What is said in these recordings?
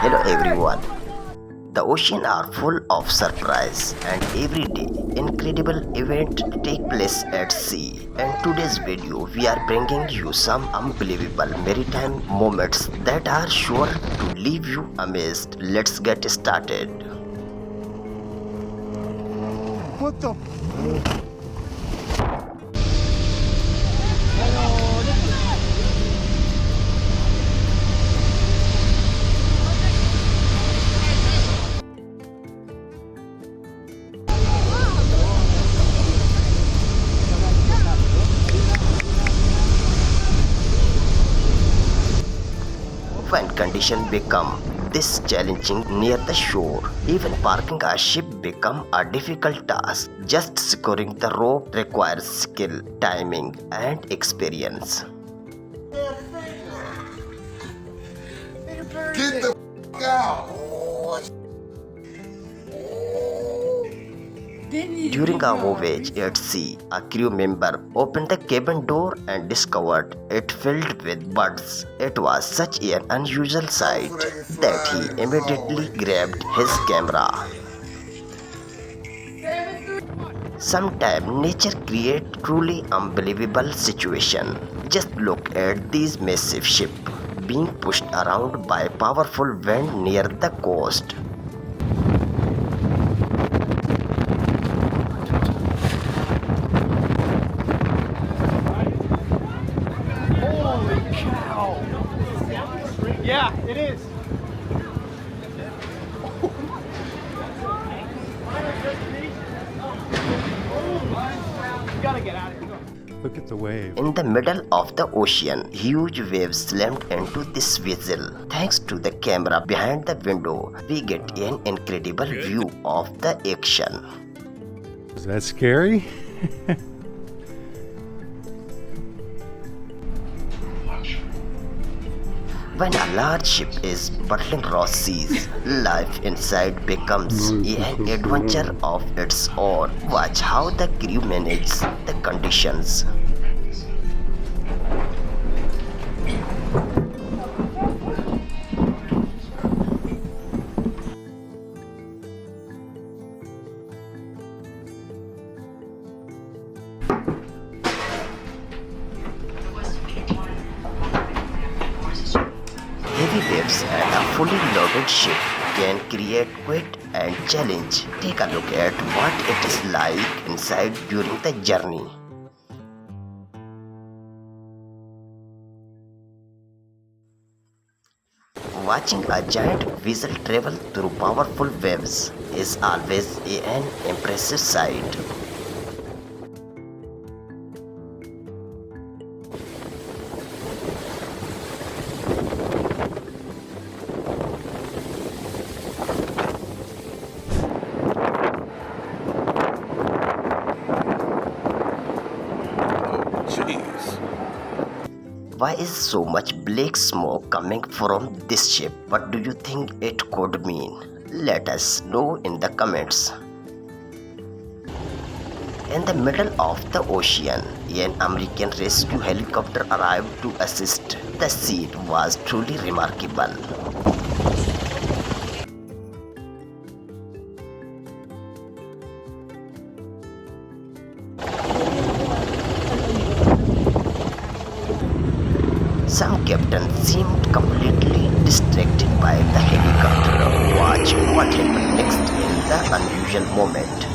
Hello everyone. The ocean are full of surprise and every day incredible events take place at sea. In today's video we are bringing you some unbelievable maritime moments that are sure to leave you amazed. Let's get started. What the? When conditions become this challenging near the shore, even parking a ship become a difficult task. Just securing the rope requires skill, timing and experience. Get the out! During a voyage at sea, a crew member opened the cabin door and discovered it filled with birds. It was such an unusual sight that he immediately grabbed his camera. Sometimes nature creates truly unbelievable situations. Just look at these massive ships being pushed around by powerful wind near the coast. Holy cow! Yeah, it is. You gotta get out of here. Look at the wave. In the middle of the ocean, huge waves slammed into this vessel. Thanks to the camera behind the window, we get an incredible view of the action. Is that scary? When a large ship is battling raw seas, life inside becomes an adventure of its own. Watch how the crew manages the conditions. Heavy waves and a fully loaded ship can create quite and challenge. Take a look at what it is like inside during the journey. Watching a giant vessel travel through powerful waves is always an impressive sight. Why is so much black smoke coming from this ship? What do you think it could mean? Let us know in the comments. In the middle of the ocean, an American rescue helicopter arrived to assist. The scene was truly remarkable. Some captains seemed completely distracted by the helicopter. Watch what happened next in the unusual moment.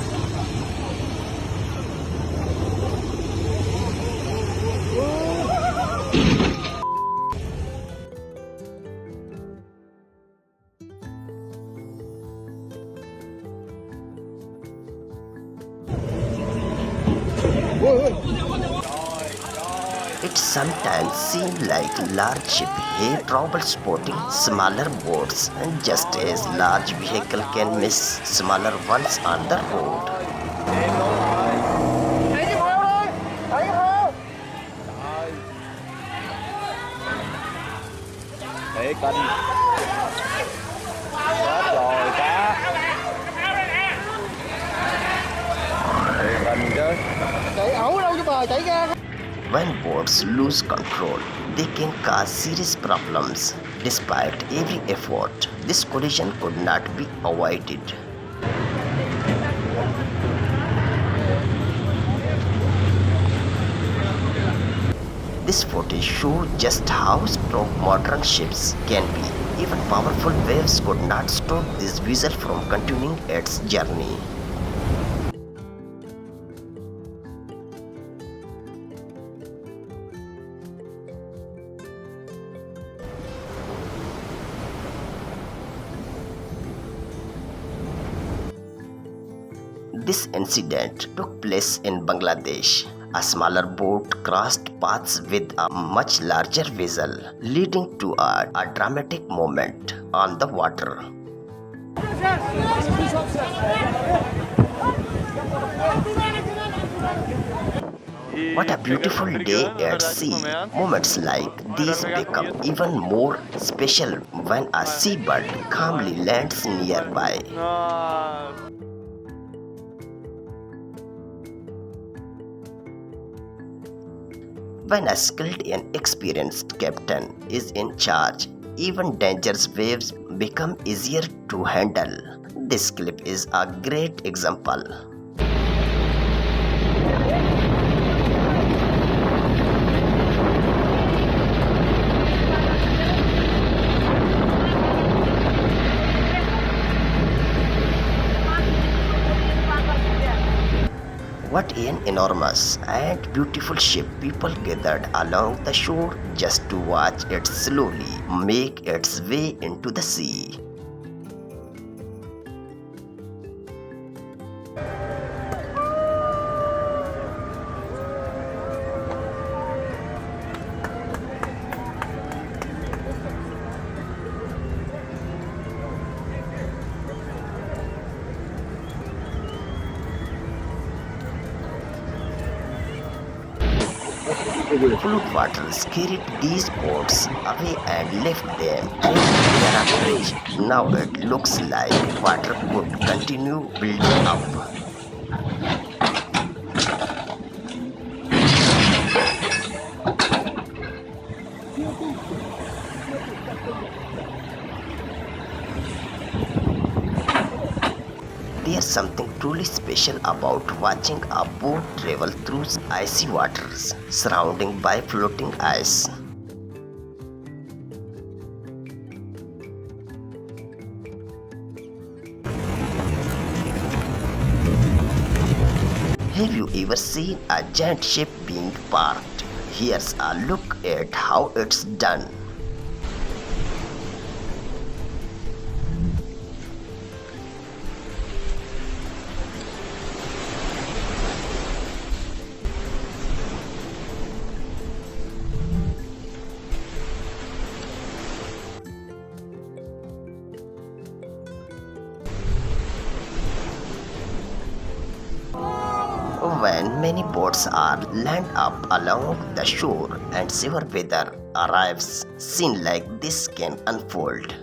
It sometimes seems like large ships have trouble spotting smaller boats, and just as large vehicles can miss smaller ones on the road. Để kênh chết rồi cá kênh chứ Chạy ẩu đâu chứ bà, chạy ra. When boats lose control, they can cause serious problems. Despite every effort, this collision could not be avoided. This footage shows just how strong modern ships can be. Even powerful waves could not stop this vessel from continuing its journey. This incident took place in Bangladesh. A smaller boat crossed paths with a much larger vessel, leading to a dramatic moment on the water. What a beautiful day at sea. Moments like these become even more special when a seabird calmly lands nearby. When a skilled and experienced captain is in charge, even dangerous waves become easier to handle. This clip is a great example. What an enormous and beautiful ship. People gathered along the shore just to watch it slowly make its way into the sea. Flood waters carried these boats away and left them near a bridge. Now it looks like water could continue building up. There's something truly special about watching a boat travel through icy waters, surrounded by floating ice. Have you ever seen a giant ship being parked? Here's a look at how it's done. When many boats are lined up along the shore and severe weather arrives, scene like this can unfold.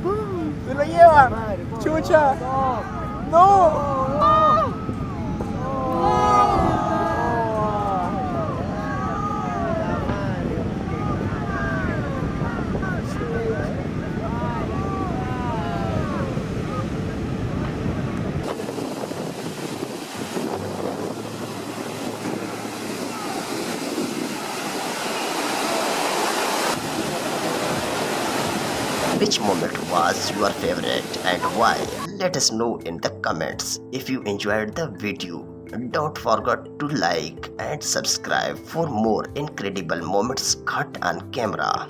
Lo lleva. Chucha. No. Which moment was your favorite and why? Let us know in the comments. If you enjoyed the video, don't forget to like and subscribe for more incredible moments caught on camera.